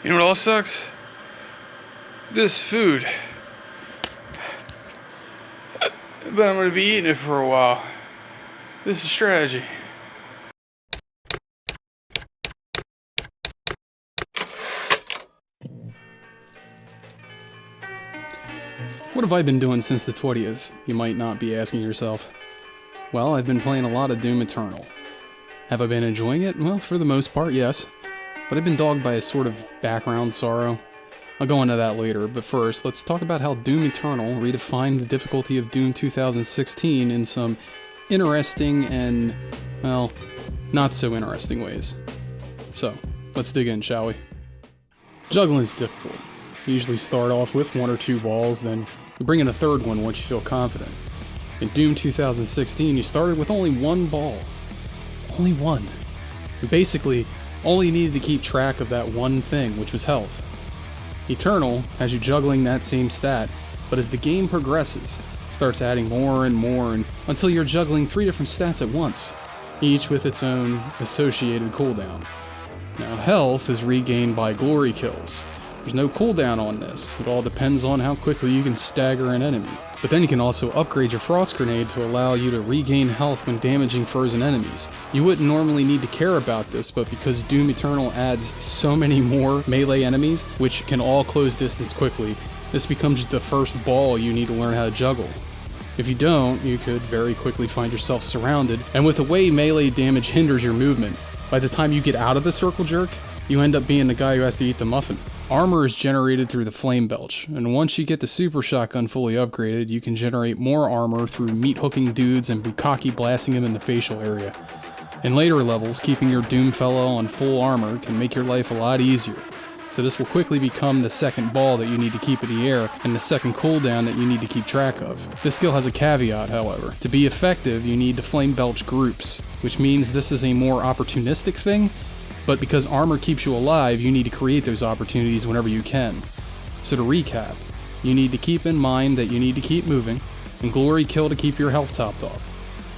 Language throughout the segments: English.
You know what else sucks? This food. But I'm gonna be eating it for a while. This is Strat-Edgy. What have I been doing since the 20th? You might not be asking yourself. Well, I've been playing a lot of Doom Eternal. Have I been enjoying it? Well, for the most part, yes. But I've been dogged by a sort of background sorrow. I'll go into that later, but first, let's talk about how Doom Eternal redefined the difficulty of Doom 2016 in some interesting and, well, not so interesting ways. So, let's dig in, shall we? Juggling is difficult. You usually start off with one or two balls, then you bring in a third one once you feel confident. In Doom 2016, you started with only one ball. Only one. You basically only needed to keep track of that one thing, which was health. Eternal has you juggling that same stat, but as the game progresses, starts adding more and more until you're juggling 3 different stats at once, each with its own associated cooldown. Now, health is regained by glory kills. There's no cooldown on this. It all depends on how quickly you can stagger an enemy. But then you can also upgrade your frost grenade to allow you to regain health when damaging frozen enemies. You wouldn't normally need to care about this, but because Doom Eternal adds so many more melee enemies, which can all close distance quickly, this becomes the first ball you need to learn how to juggle. If you don't, you could very quickly find yourself surrounded, and with the way melee damage hinders your movement, by the time you get out of the circle jerk, you end up being the guy who has to eat the muffin. Armor is generated through the Flame Belch, and once you get the Super Shotgun fully upgraded, you can generate more armor through meat-hooking dudes and bukkake blasting them in the facial area. In later levels, keeping your Doom fellow on full armor can make your life a lot easier, so this will quickly become the second ball that you need to keep in the air, and the second cooldown that you need to keep track of. This skill has a caveat, however. To be effective, you need to Flame Belch groups, which means this is a more opportunistic thing, but because armor keeps you alive, you need to create those opportunities whenever you can. So to recap, you need to keep in mind that you need to keep moving, and glory kill to keep your health topped off.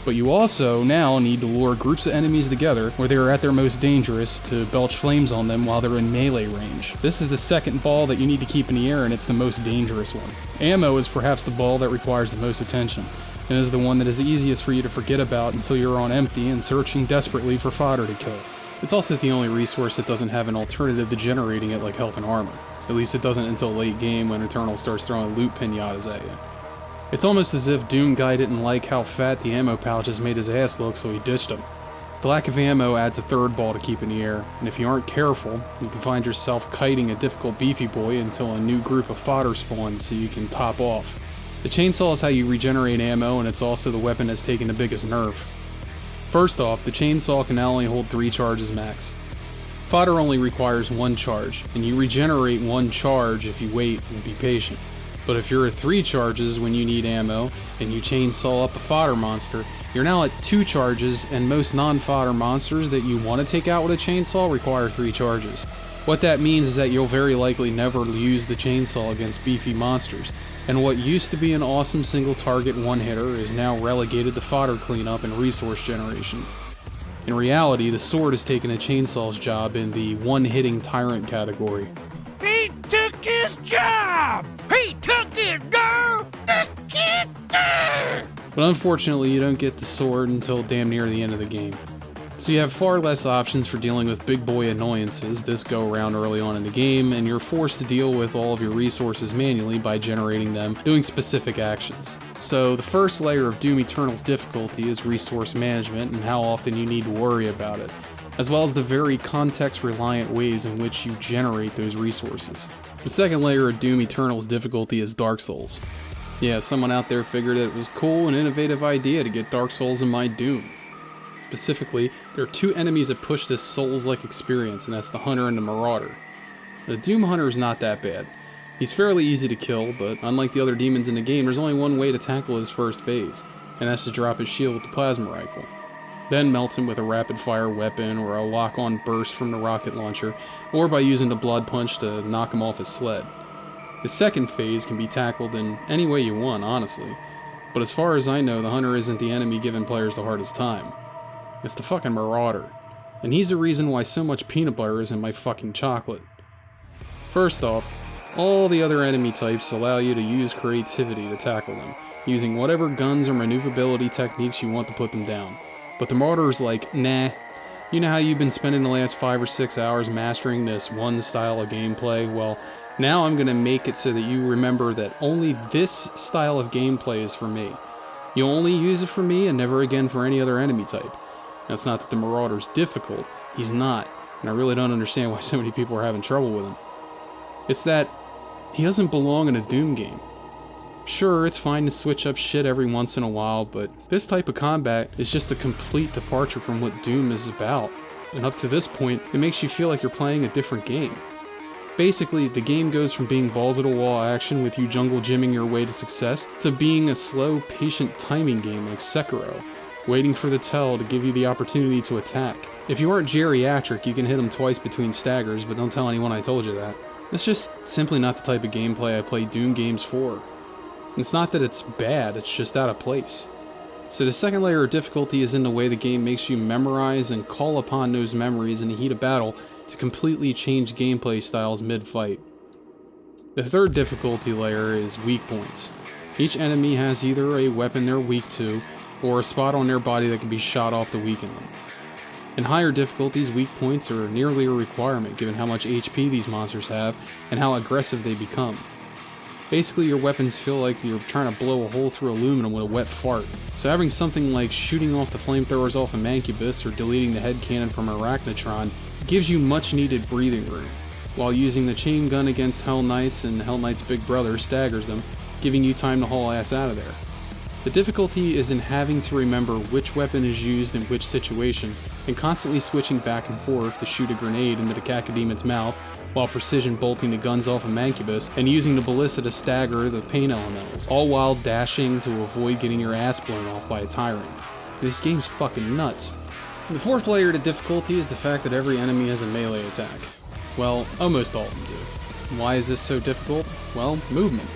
But you also now need to lure groups of enemies together where they are at their most dangerous to belch flames on them while they're in melee range. This is the second ball that you need to keep in the air, and it's the most dangerous one. Ammo is perhaps the ball that requires the most attention, and is the one that is easiest for you to forget about until you're on empty and searching desperately for fodder to kill. It's also the only resource that doesn't have an alternative to generating it like health and armor. At least it doesn't until late game when Eternal starts throwing loot pinatas at you. It's almost as if Doom Guy didn't like how fat the ammo pouches made his ass look, so he ditched them. The lack of ammo adds a third ball to keep in the air, and if you aren't careful, you can find yourself kiting a difficult beefy boy until a new group of fodder spawns so you can top off. The chainsaw is how you regenerate ammo, and it's also the weapon that's taken the biggest nerf. First off, the chainsaw can now only hold 3 charges max. Fodder only requires 1 charge, and you regenerate 1 charge if you wait and be patient. But if you're at 3 charges when you need ammo, and you chainsaw up a fodder monster, you're now at 2 charges, and most non-fodder monsters that you want to take out with a chainsaw require 3 charges. What that means is that you'll very likely never use the chainsaw against beefy monsters, and what used to be an awesome single target one-hitter is now relegated to fodder cleanup and resource generation. In reality, the sword has taken a chainsaw's job in the one-hitting tyrant category. He took his job! He took it, girl! Took it, girl! But unfortunately, you don't get the sword until damn near the end of the game. So you have far less options for dealing with big boy annoyances this go around early on in the game, and you're forced to deal with all of your resources manually by generating them, doing specific actions. So the first layer of Doom Eternal's difficulty is resource management and how often you need to worry about it, as well as the very context-reliant ways in which you generate those resources. The second layer of Doom Eternal's difficulty is Dark Souls. Yeah, someone out there figured it was cool and innovative idea to get Dark Souls in my Doom. Specifically, there are 2 enemies that push this Souls-like experience, and that's the Hunter and the Marauder. The Doom Hunter is not that bad. He's fairly easy to kill, but unlike the other demons in the game, there's only one way to tackle his first phase, and that's to drop his shield with the plasma rifle. Then melt him with a rapid-fire weapon or a lock-on burst from the rocket launcher, or by using the blood punch to knock him off his sled. His second phase can be tackled in any way you want, honestly, but as far as I know, the Hunter isn't the enemy giving players the hardest time. It's the fucking Marauder, and he's the reason why so much peanut butter is in my fucking chocolate. First off, all the other enemy types allow you to use creativity to tackle them, using whatever guns or maneuverability techniques you want to put them down. But the Marauder's like, nah, you know how you've been spending the last 5 or 6 hours mastering this one style of gameplay? Well, now I'm gonna make it so that you remember that only this style of gameplay is for me. You'll only use it for me and never again for any other enemy type. Now, it's not that the Marauder's difficult, he's not, and I really don't understand why so many people are having trouble with him. It's that he doesn't belong in a Doom game. Sure, it's fine to switch up shit every once in a while, but this type of combat is just a complete departure from what Doom is about. And up to this point, it makes you feel like you're playing a different game. Basically, the game goes from being balls-to-the-wall action with you jungle gymming your way to success, to being a slow, patient timing game like Sekiro, waiting for the tell to give you the opportunity to attack. If you aren't geriatric, you can hit him twice between staggers, but don't tell anyone I told you that. It's just simply not the type of gameplay I play Doom games for. It's not that it's bad, it's just out of place. So the second layer of difficulty is in the way the game makes you memorize and call upon those memories in the heat of battle to completely change gameplay styles mid-fight. The third difficulty layer is weak points. Each enemy has either a weapon they're weak to, or a spot on their body that can be shot off to weaken them. In higher difficulties, weak points are nearly a requirement given how much HP these monsters have and how aggressive they become. Basically, your weapons feel like you're trying to blow a hole through aluminum with a wet fart. So having something like shooting off the flamethrowers off a Mancubus or deleting the head cannon from Arachnotron gives you much needed breathing room, while using the chain gun against Hell Knights and Hell Knight's big brother staggers them, giving you time to haul ass out of there. The difficulty is in having to remember which weapon is used in which situation, and constantly switching back and forth to shoot a grenade into the Cacademon's mouth, while precision bolting the guns off of Mancubus, and using the ballista to stagger the pain elementals, all while dashing to avoid getting your ass blown off by a tyrant. This game's fucking nuts. The fourth layer to difficulty is the fact that every enemy has a melee attack. Well, almost all of them do. Why is this so difficult? Well, movement.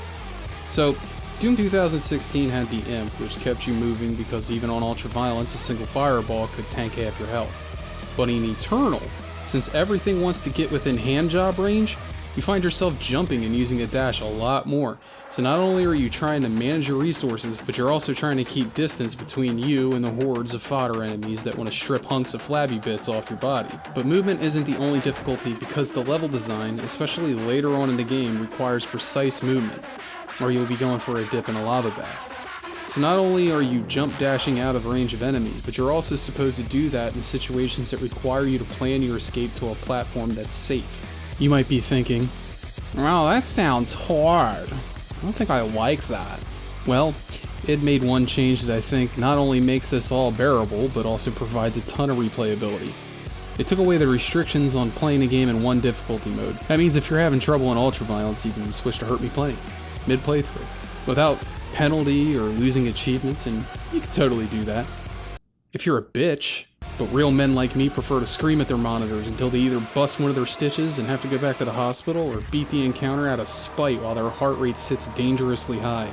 So, Doom 2016 had the Imp, which kept you moving because even on Ultraviolence, a single fireball could tank half your health. But in Eternal, since everything wants to get within handjob range, you find yourself jumping and using a dash a lot more. So not only are you trying to manage your resources, but you're also trying to keep distance between you and the hordes of fodder enemies that want to strip hunks of flabby bits off your body. But movement isn't the only difficulty because the level design, especially later on in the game, requires precise movement, or you'll be going for a dip in a lava bath. So not only are you jump dashing out of range of enemies, but you're also supposed to do that in situations that require you to plan your escape to a platform that's safe. You might be thinking, well, that sounds hard. I don't think I like that. Well, it made one change that I think not only makes this all bearable, but also provides a ton of replayability. It took away the restrictions on playing the game in one difficulty mode. That means if you're having trouble in Ultraviolence, you can switch to Hurt Me Plenty, mid-playthrough, without penalty or losing achievements, and you can totally do that. If you're a bitch, but real men like me prefer to scream at their monitors until they either bust one of their stitches and have to go back to the hospital, or beat the encounter out of spite while their heart rate sits dangerously high.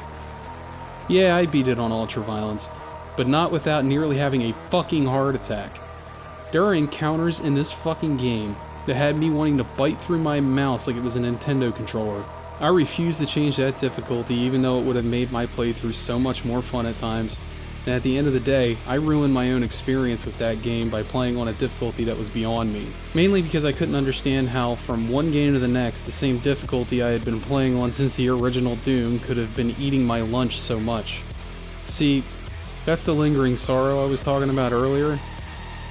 Yeah, I beat it on Ultraviolence, but not without nearly having a fucking heart attack. There are encounters in this fucking game that had me wanting to bite through my mouse like it was a Nintendo controller. I refuse to change that difficulty even though it would have made my playthrough so much more fun at times. And at the end of the day, I ruined my own experience with that game by playing on a difficulty that was beyond me. Mainly because I couldn't understand how from one game to the next, the same difficulty I had been playing on since the original Doom could have been eating my lunch so much. See, that's the lingering sorrow I was talking about earlier.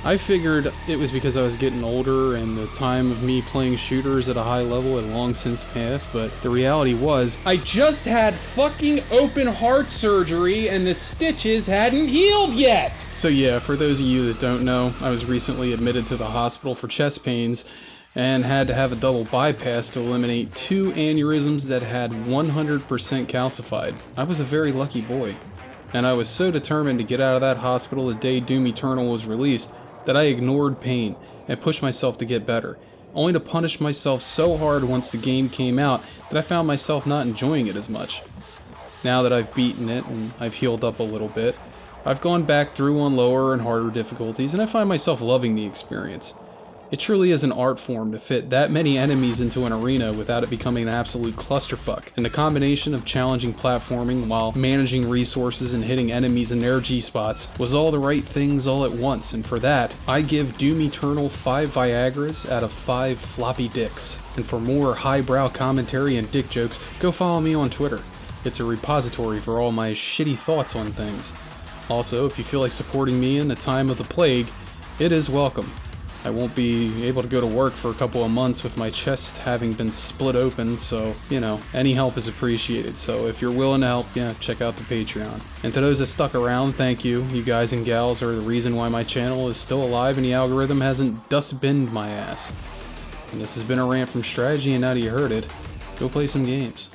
I figured it was because I was getting older and the time of me playing shooters at a high level had long since passed, but the reality was, I just had fucking open heart surgery and the stitches hadn't healed yet! So yeah, for those of you that don't know, I was recently admitted to the hospital for chest pains and had to have a double bypass to eliminate 2 aneurysms that had 100% calcified. I was a very lucky boy. And I was so determined to get out of that hospital the day Doom Eternal was released that I ignored pain and pushed myself to get better, only to punish myself so hard once the game came out that I found myself not enjoying it as much. Now that I've beaten it and I've healed up a little bit, I've gone back through on lower and harder difficulties and I find myself loving the experience. It truly is an art form to fit that many enemies into an arena without it becoming an absolute clusterfuck, and the combination of challenging platforming while managing resources and hitting enemies in their G-spots was all the right things all at once, and for that, I give Doom Eternal 5 Viagras out of 5 floppy dicks. And for more highbrow commentary and dick jokes, go follow me on Twitter. It's a repository for all my shitty thoughts on things. Also, if you feel like supporting me in the time of the plague, it is welcome. I won't be able to go to work for a couple of months with my chest having been split open, so, you know, any help is appreciated. So if you're willing to help, yeah, check out the Patreon. And to those that stuck around, thank you. You guys and gals are the reason why my channel is still alive and the algorithm hasn't dustbinned my ass. And this has been a rant from Strat-Edgy, and now that you heard it, go play some games.